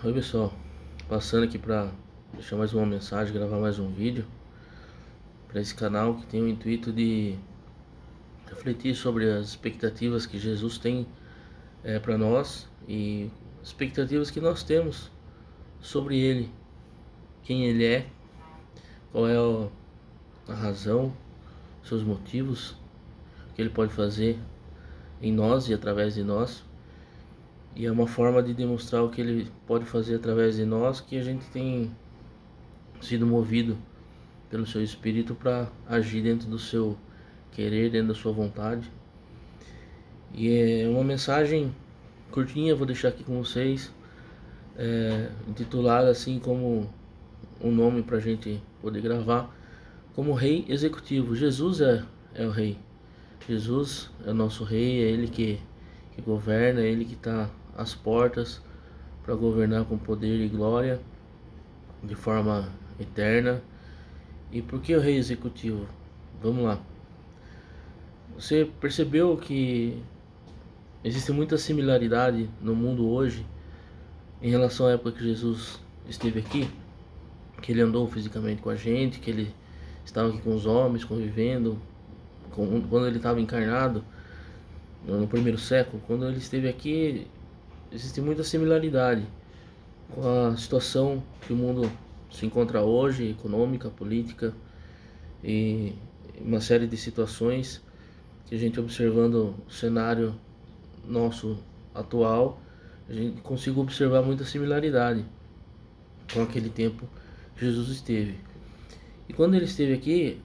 Oi pessoal, passando aqui para deixar mais uma mensagem, gravar mais um vídeo para esse canal que tem o intuito de refletir sobre as expectativas que Jesus tem para nós e expectativas que nós temos sobre Ele, quem Ele é, qual é a razão, seus motivos, o que Ele pode fazer em nós e através de nós. E é uma forma de demonstrar o que Ele pode fazer através de nós que a gente tem sido movido pelo seu espírito para agir dentro do seu querer, dentro da sua vontade. E é uma mensagem curtinha, vou deixar aqui com vocês, intitulada assim como um nome para a gente poder gravar, como Rei Executivo. Jesus é o Rei. Jesus é o nosso Rei, é Ele que governa, é Ele que está às portas para governar com poder e glória de forma eterna. E por que o Rei Executivo? Vamos lá. Você percebeu que existe muita similaridade no mundo hoje em relação à época que Jesus esteve aqui? Que ele andou fisicamente com a gente, que ele estava aqui com os homens, convivendo, quando ele estava encarnado, no primeiro século. Quando ele esteve aqui, existe muita similaridade com a situação que o mundo se encontra hoje, econômica, política e uma série de situações que a gente, observando o cenário nosso atual, a gente consegue observar muita similaridade com aquele tempo que Jesus esteve. E quando ele esteve aqui,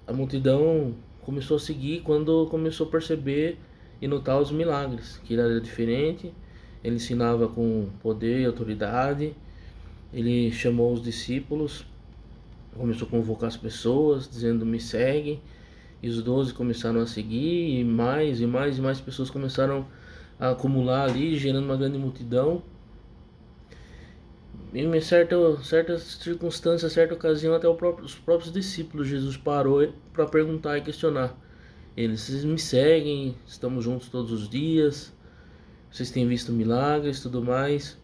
a multidão começou a seguir quando começou a perceber e notar os milagres, que ele era diferente, ele ensinava com poder e autoridade, ele chamou os discípulos, começou a convocar as pessoas, dizendo: me seguem. E os 12 começaram a seguir, e mais pessoas começaram a acumular ali, gerando uma grande multidão. Em uma certa circunstância, certa ocasião, até os próprios discípulos, Jesus parou para perguntar e questionar eles: vocês me seguem, estamos juntos todos os dias, vocês têm visto milagres, tudo mais,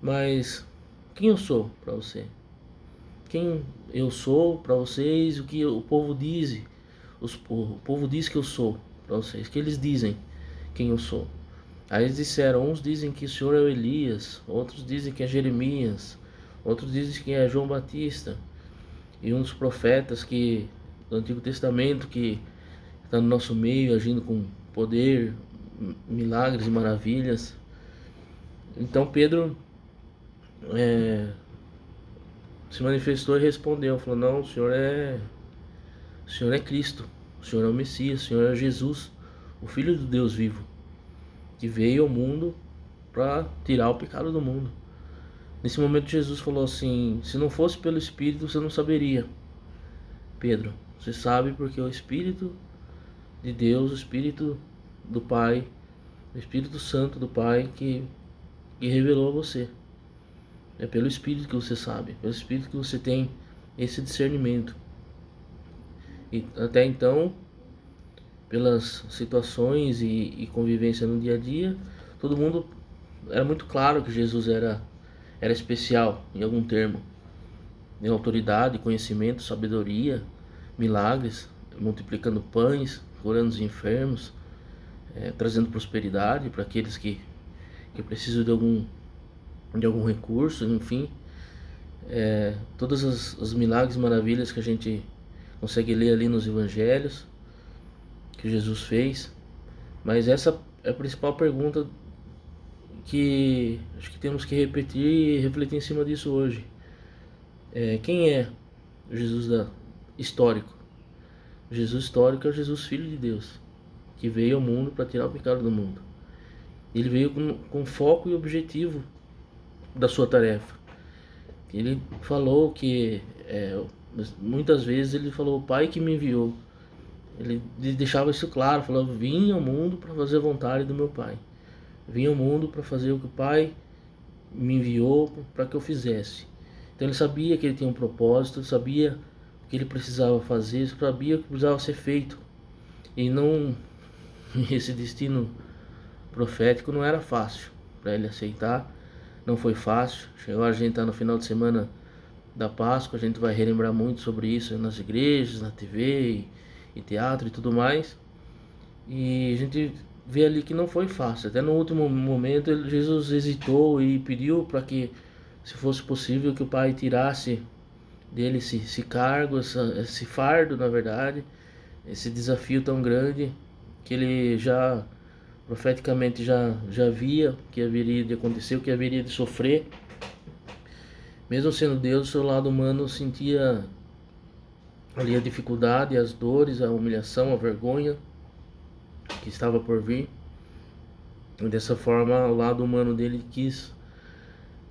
mas quem eu sou para você? Quem eu sou para vocês? O que o povo diz? O povo diz que eu sou para vocês, que eles dizem quem eu sou. Aí eles disseram: uns dizem que o Senhor é o Elias, outros dizem que é Jeremias, outros dizem que é João Batista, e um dos profetas que do Antigo Testamento que está no nosso meio, agindo com poder, milagres e maravilhas. Então Pedro se manifestou e respondeu, falou: não, o Senhor é Cristo, o Senhor é o Messias, o Senhor é Jesus, o Filho do Deus vivo, que veio ao mundo para tirar o pecado do mundo. Nesse momento Jesus falou assim: se não fosse pelo Espírito você não saberia, Pedro. Você sabe porque o Espírito de Deus, o Espírito do Pai, o Espírito Santo do Pai que revelou a você. É pelo Espírito que você sabe, pelo Espírito que você tem esse discernimento. E até então, pelas situações e convivência no dia a dia, todo mundo era muito claro que Jesus era especial em algum termo, em autoridade, conhecimento, sabedoria, milagres, multiplicando pães, curando os enfermos, trazendo prosperidade para aqueles que precisam de algum recurso, enfim. Todas as milagres e maravilhas que a gente consegue ler ali nos evangelhos que Jesus fez. Mas essa é a principal pergunta que acho que temos que repetir e refletir em cima disso hoje. Quem é o Jesus histórico? O Jesus histórico é o Jesus Filho de Deus, que veio ao mundo para tirar o pecado do mundo. Ele veio com foco e objetivo da sua tarefa. Ele falou que muitas vezes ele falou: o Pai que me enviou. Ele deixava isso claro, falava: vim ao mundo para fazer a vontade do meu Pai. Vim ao mundo para fazer o que o Pai me enviou para que eu fizesse. Então ele sabia que ele tinha um propósito, sabia o que ele precisava fazer, sabia o que precisava ser feito. E não esse destino profético não era fácil para ele aceitar. não foi fácil. Chegou a gente tá no final de semana da Páscoa, a gente vai relembrar muito sobre isso nas igrejas, na TV e teatro e tudo mais. E a gente vê ali que não foi fácil. Até no último momento Jesus hesitou e pediu para que, se fosse possível, que o Pai tirasse dele esse cargo, esse fardo, na verdade, esse desafio tão grande que ele já profeticamente já via que haveria de acontecer, o que haveria de sofrer. Mesmo sendo Deus, o seu lado humano sentia ali a dificuldade, as dores, a humilhação, a vergonha que estava por vir. E dessa forma, o lado humano dele quis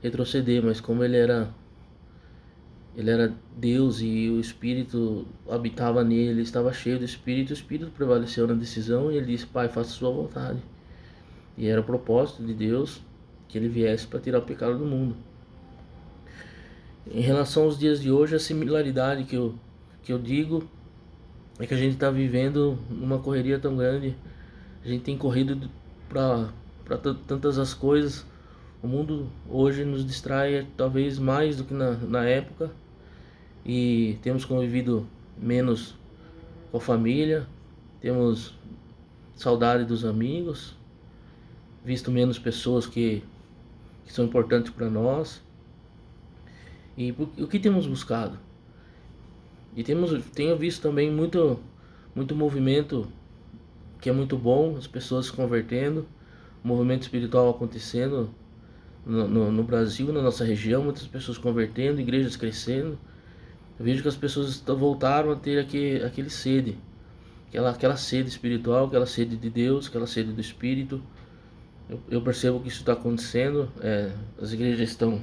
retroceder, mas como ele era Deus e o Espírito habitava nele, ele estava cheio do Espírito, o Espírito prevaleceu na decisão e ele disse: Pai, faça a sua vontade. E era o propósito de Deus que ele viesse para tirar o pecado do mundo. Em relação aos dias de hoje, a similaridade que eu digo é que a gente está vivendo uma correria tão grande, a gente tem corrido para tantas as coisas. O mundo hoje nos distrai talvez mais do que na época, e temos convivido menos com a família, temos saudade dos amigos, visto menos pessoas que são importantes para nós. E o que temos buscado? E tenho visto também muito movimento que é muito bom, as pessoas se convertendo, o movimento espiritual acontecendo no Brasil, na nossa região, muitas pessoas convertendo, igrejas crescendo. Eu vejo que as pessoas voltaram a ter aquele sede, aquela sede espiritual, aquela sede de Deus, aquela sede do Espírito. Eu percebo que isso está acontecendo. As igrejas estão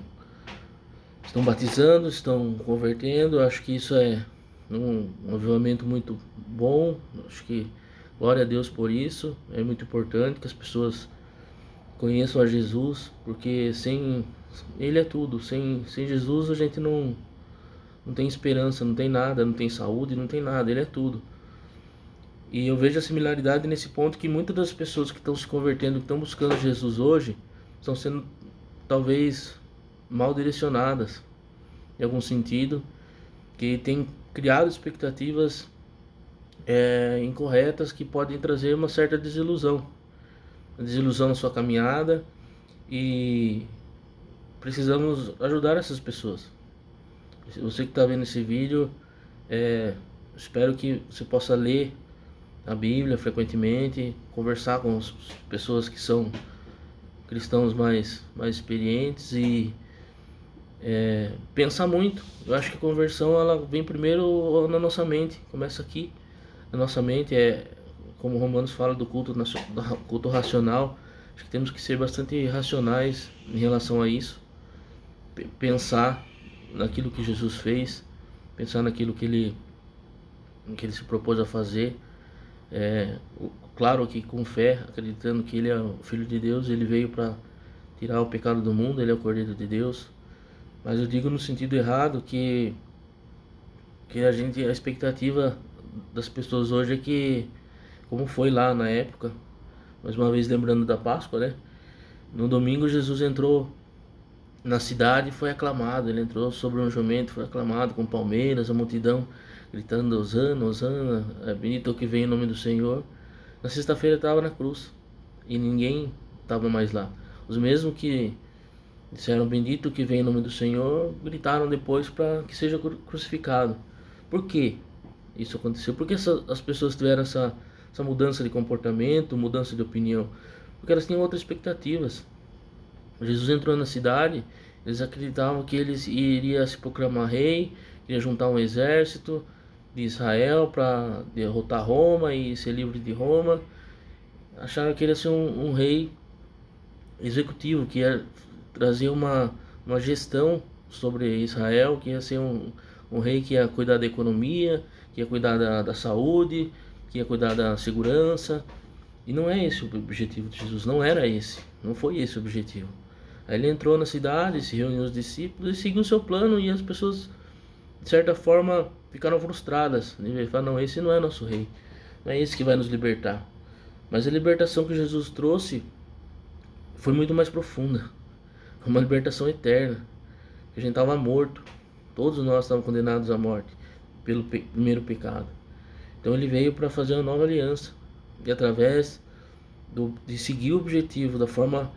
batizando, estão convertendo. Eu acho que isso é um avivamento muito bom. Eu acho que glória a Deus por isso. É muito importante que as pessoas conheçam a Jesus, porque sem Ele é tudo. Sem Jesus a gente não tem esperança, não tem nada, não tem saúde, não tem nada. Ele é tudo. E eu vejo a similaridade nesse ponto, que muitas das pessoas que estão se convertendo, que estão buscando Jesus hoje, estão sendo talvez mal direcionadas em algum sentido, que tem criado expectativas incorretas que podem trazer uma certa desilusão na sua caminhada, e precisamos ajudar essas pessoas. Você que está vendo esse vídeo, espero que você possa ler a Bíblia frequentemente, conversar com as pessoas que são cristãos mais experientes e pensar muito. Eu acho que a conversão ela vem primeiro na nossa mente, começa aqui na nossa mente. Como Romanos fala do culto racional. Acho que temos que ser bastante racionais em relação a isso, pensar naquilo que Jesus fez, pensar naquilo que ele se propôs a fazer. Claro que com fé, acreditando que ele é o Filho de Deus, ele veio para tirar o pecado do mundo, ele é o Cordeiro de Deus. Mas eu digo no sentido errado que a expectativa das pessoas hoje é que, como foi lá na época, mais uma vez lembrando da Páscoa, né? No domingo Jesus entrou na cidade e foi aclamado. Ele entrou sobre um jumento, foi aclamado com palmeiras, a multidão gritando: Hosana, Hosana, bendito o que vem em nome do Senhor. Na sexta-feira estava na cruz e ninguém estava mais lá. Os mesmos que disseram bendito que vem em nome do Senhor gritaram depois para que seja crucificado. Por que isso aconteceu? Por que as pessoas tiveram essa mudança de comportamento, mudança de opinião? Porque elas tinham outras expectativas. Jesus entrou na cidade, eles acreditavam que ele iria se proclamar rei, iria juntar um exército de Israel para derrotar Roma e ser livre de Roma. Acharam que ele ia ser um rei executivo, que ia trazer uma gestão sobre Israel, que ia ser um rei que ia cuidar da economia, que ia cuidar da saúde, que ia cuidar da segurança. E não é esse o objetivo de Jesus, não era esse, não foi esse o objetivo. Aí ele entrou na cidade, se reuniu os discípulos e seguiu o seu plano, e as pessoas, de certa forma, ficaram frustradas. Ele falou: não, esse não é nosso rei, não é esse que vai nos libertar. Mas a libertação que Jesus trouxe foi muito mais profunda, uma libertação eterna. A gente estava morto, todos nós estávamos condenados à morte pelo primeiro pecado. Então ele veio para fazer uma nova aliança, e através de seguir o objetivo da forma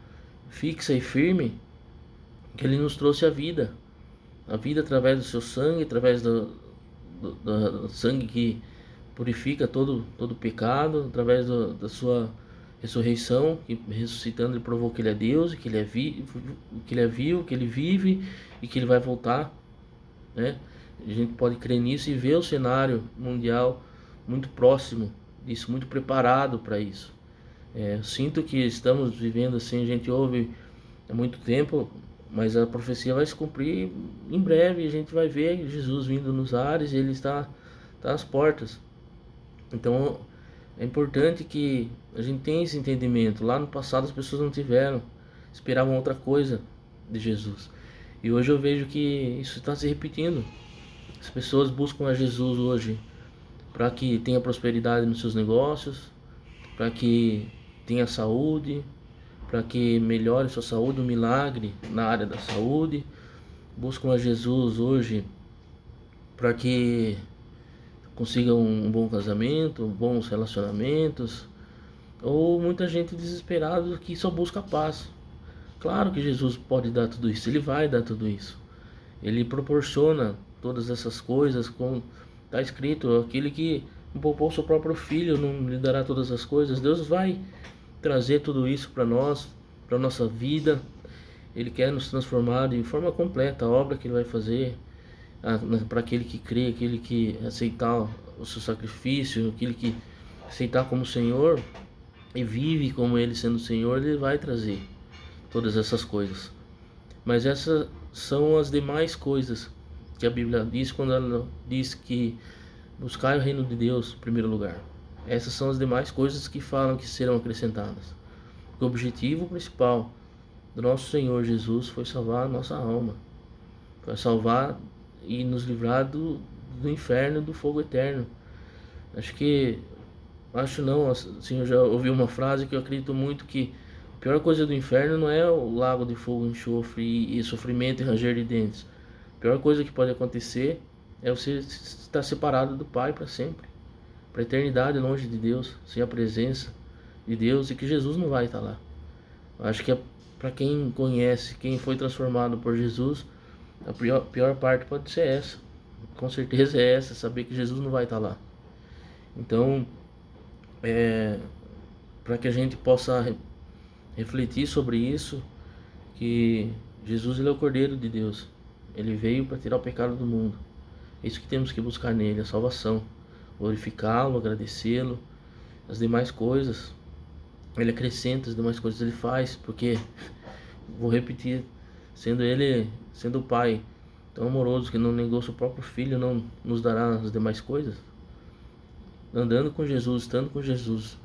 fixa e firme, que ele nos trouxe a vida através do seu sangue, através do sangue que purifica todo pecado, através da sua ressurreição, que ressuscitando ele provou que ele é Deus, que ele é vivo, que ele vive e que ele vai voltar, né? A gente pode crer nisso e ver o cenário mundial muito próximo disso, muito preparado para isso. Sinto que estamos vivendo assim, a gente ouve há muito tempo, mas a profecia vai se cumprir em breve. A gente vai ver Jesus vindo nos ares e ele está às portas. Então é importante que a gente tenha esse entendimento. Lá no passado as pessoas não tiveram, esperavam outra coisa de Jesus. E hoje eu vejo que isso está se repetindo. As pessoas buscam a Jesus hoje para que tenha prosperidade nos seus negócios, para que tenha saúde, para que melhore sua saúde, um milagre na área da saúde. Buscam a Jesus hoje para que consigam um bom casamento, bons relacionamentos, ou muita gente desesperada que só busca paz. Claro que Jesus pode dar tudo isso, ele vai dar tudo isso. Ele proporciona todas essas coisas, como está escrito, aquele que poupou seu próprio filho não lhe dará todas as coisas. Deus vai trazer tudo isso para nós, para nossa vida. Ele quer nos transformar de forma completa. A obra que ele vai fazer para aquele que crê, aquele que aceitar o seu sacrifício, aquele que aceitar como Senhor e vive como ele sendo Senhor, ele vai trazer todas essas coisas. Mas essas são as demais coisas que a Bíblia diz quando ela diz que buscai o reino de Deus em primeiro lugar. Essas são as demais coisas que falam que serão acrescentadas. O objetivo principal do nosso Senhor Jesus foi salvar a nossa alma. Foi salvar e nos livrar do inferno, do fogo eterno. Acho não, assim, eu já ouvi uma frase que eu acredito muito, que a pior coisa do inferno não é o lago de fogo, enxofre e sofrimento e ranger de dentes. A pior coisa que pode acontecer é você estar separado do Pai para sempre, para a eternidade, longe de Deus, sem a presença de Deus, e que Jesus não vai estar lá. Acho que para quem conhece, quem foi transformado por Jesus, a pior parte pode ser essa. Com certeza é essa, saber que Jesus não vai estar lá. Então, para que a gente possa refletir sobre isso, que Jesus ele é o Cordeiro de Deus. Ele veio para tirar o pecado do mundo. É isso que temos que buscar nele, a salvação. Glorificá-lo, agradecê-lo. As demais coisas, ele acrescenta, as demais coisas ele faz, porque, vou repetir, sendo o Pai tão amoroso que não negou seu próprio Filho, não nos dará as demais coisas? Andando com Jesus, estando com Jesus,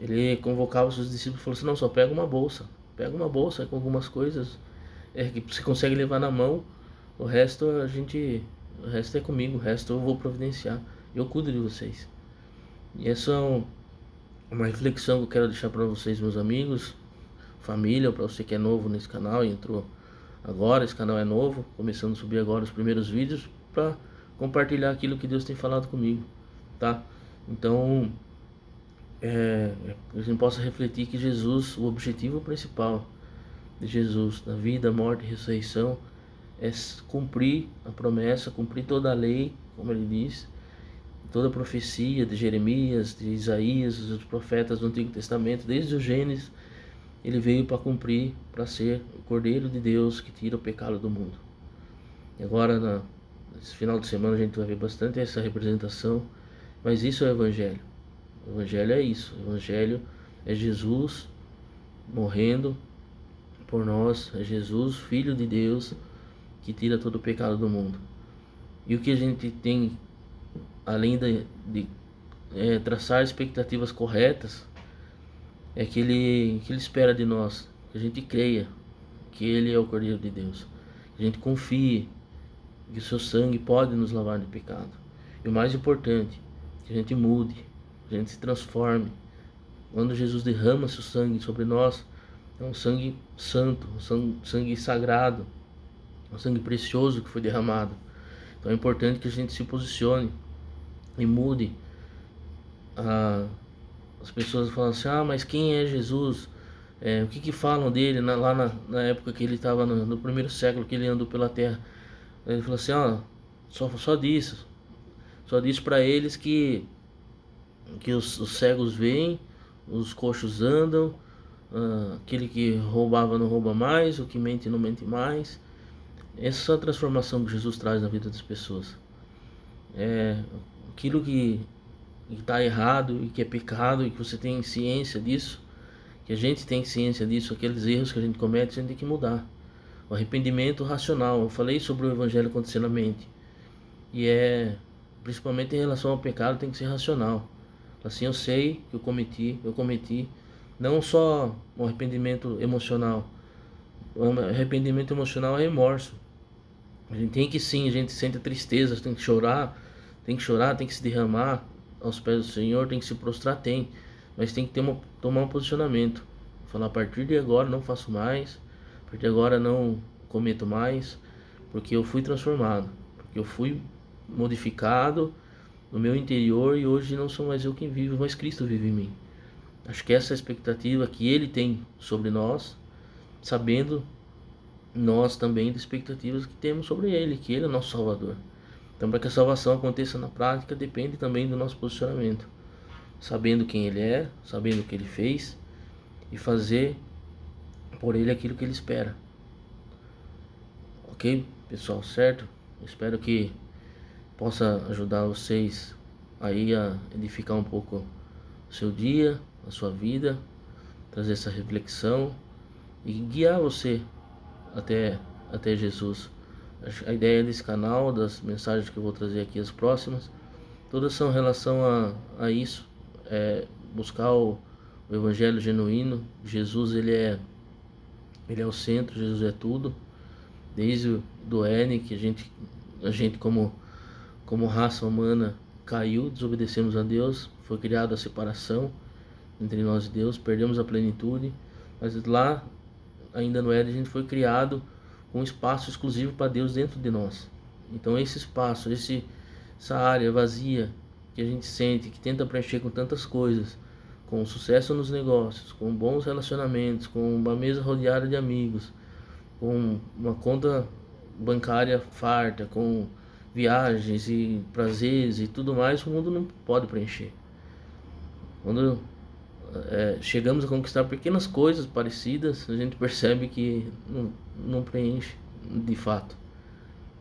ele convocava os seus discípulos e falou assim: não, só pega uma bolsa com algumas coisas que você consegue levar na mão, o resto é comigo, o resto eu vou providenciar, eu cuido de vocês. E essa é uma reflexão que eu quero deixar para vocês, meus amigos, família, para você que é novo nesse canal e entrou agora, esse canal é novo, começando a subir agora os primeiros vídeos para compartilhar aquilo que Deus tem falado comigo, tá? Então, a gente possa refletir que Jesus, o objetivo principal de Jesus na vida, morte e ressurreição é cumprir a promessa, cumprir toda a lei, como ele diz, toda a profecia de Jeremias, de Isaías, dos profetas do Antigo Testamento, desde o Gênesis. Ele veio para cumprir, para ser o Cordeiro de Deus que tira o pecado do mundo. E agora, nesse final de semana, a gente vai ver bastante essa representação, mas isso é o Evangelho. O Evangelho é isso. O Evangelho é Jesus morrendo por nós, é Jesus, Filho de Deus, que tira todo o pecado do mundo. E o que a gente tem, além de traçar expectativas corretas, é que ele espera de nós, que a gente creia que Ele é o Cordeiro de Deus, que a gente confie que o seu sangue pode nos lavar de pecado. E o mais importante, que a gente mude, que a gente se transforme. Quando Jesus derrama seu sangue sobre nós, É um sangue santo, um sangue sagrado, um sangue precioso que foi derramado. Então é importante que a gente se posicione e mude. As pessoas falam assim, mas quem é Jesus? O que falam dele lá na época que ele estava no primeiro século, que ele andou pela terra? Ele falou assim, só diz para eles que os cegos veem, os coxos andam, aquele que roubava não rouba mais, o que mente não mente mais. Essa é a transformação que Jesus traz na vida das pessoas. Aquilo que está errado e que é pecado e que você tem ciência disso, que a gente tem ciência disso, aqueles erros que a gente comete, a gente tem que mudar. O arrependimento racional, eu falei sobre o evangelho acontecer na mente, e principalmente em relação ao pecado, tem que ser racional. Assim, eu sei que eu cometi, não só um arrependimento emocional. O arrependimento emocional é remorso. A gente tem que sim, a gente sente a tristeza, tem que chorar, tem que se derramar aos pés do Senhor, tem que se prostrar, mas tem que tomar um posicionamento. Falar, a partir de agora não faço mais, a partir de agora não cometo mais, porque eu fui transformado, porque eu fui modificado no meu interior e hoje não sou mais eu quem vive, mas Cristo vive em mim. Acho que essa é a expectativa que Ele tem sobre nós, sabendo nós também das expectativas que temos sobre Ele, que Ele é o nosso Salvador. Então, para que a salvação aconteça na prática, depende também do nosso posicionamento. Sabendo quem Ele é, sabendo o que Ele fez e fazer por Ele aquilo que Ele espera. Ok, pessoal, certo? Espero que possa ajudar vocês aí a edificar um pouco o seu dia, a sua vida, trazer essa reflexão e guiar você até Jesus. A ideia desse canal, das mensagens que eu vou trazer aqui, as próximas, todas são em relação a isso, buscar o evangelho genuíno. Jesus, ele é o centro, Jesus é tudo. Desde do Éden, que a gente como raça humana caiu, desobedecemos a Deus, foi criada a separação entre nós e Deus, perdemos a plenitude, mas lá, ainda no Éden, a gente foi criado com um espaço exclusivo para Deus dentro de nós. Então esse espaço, essa área vazia que a gente sente, que tenta preencher com tantas coisas, com sucesso nos negócios, com bons relacionamentos, com uma mesa rodeada de amigos, com uma conta bancária farta, com viagens e prazeres e tudo mais, o mundo não pode preencher. Quando chegamos a conquistar pequenas coisas parecidas, a gente percebe que não preenche de fato,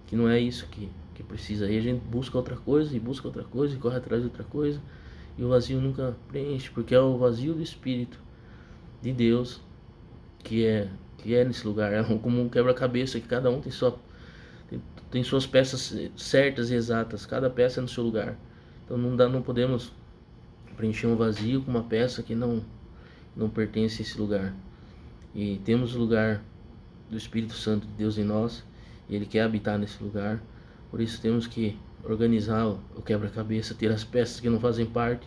que não é isso que precisa. Aí a gente busca outra coisa e busca outra coisa e corre atrás de outra coisa, e o vazio nunca preenche, porque é o vazio do Espírito de Deus que é nesse lugar. É como um quebra-cabeça, que cada um tem suas peças certas e exatas, cada peça é no seu lugar. Então não podemos preencher um vazio com uma peça que não pertence a esse lugar. E temos o lugar do Espírito Santo de Deus em nós, e Ele quer habitar nesse lugar. Por isso temos que organizar o quebra-cabeça, ter as peças que não fazem parte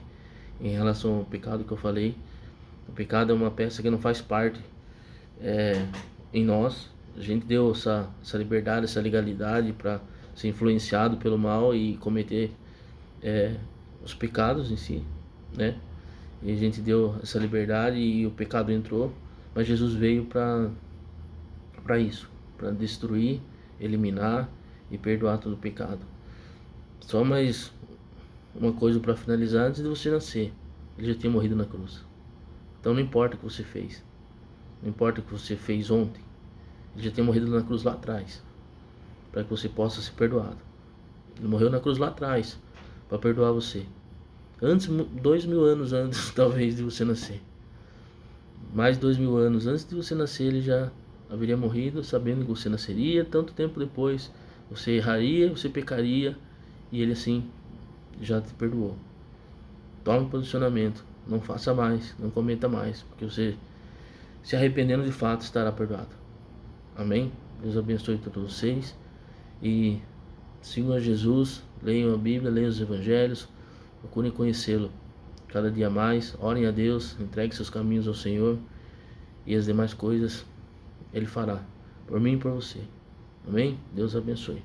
em relação ao pecado que eu falei. O pecado é uma peça que não faz parte em nós. A gente deu essa liberdade, essa legalidade para ser influenciado pelo mal e cometer os pecados em si, né? E a gente deu essa liberdade e o pecado entrou, mas Jesus veio para isso, para destruir, eliminar e perdoar todo o pecado. Só mais uma coisa para finalizar: antes de você nascer, Ele já tinha morrido na cruz. Então não importa o que você fez, não importa o que você fez ontem, Ele já tinha morrido na cruz lá atrás, para que você possa ser perdoado. Ele morreu na cruz lá atrás para perdoar você. Antes, 2000 anos antes, talvez, de você nascer. Mais 2000 anos antes de você nascer, Ele já haveria morrido, sabendo que você nasceria. Tanto tempo depois, você erraria, você pecaria, e Ele assim já te perdoou. Tome posicionamento, não faça mais, não cometa mais, porque você, se arrependendo de fato, estará perdoado. Amém? Deus abençoe todos vocês e sigam a Jesus, leiam a Bíblia, leiam os Evangelhos, procurem conhecê-lo cada dia mais, orem a Deus, entreguem seus caminhos ao Senhor e as demais coisas Ele fará por mim e por você. Amém? Deus abençoe.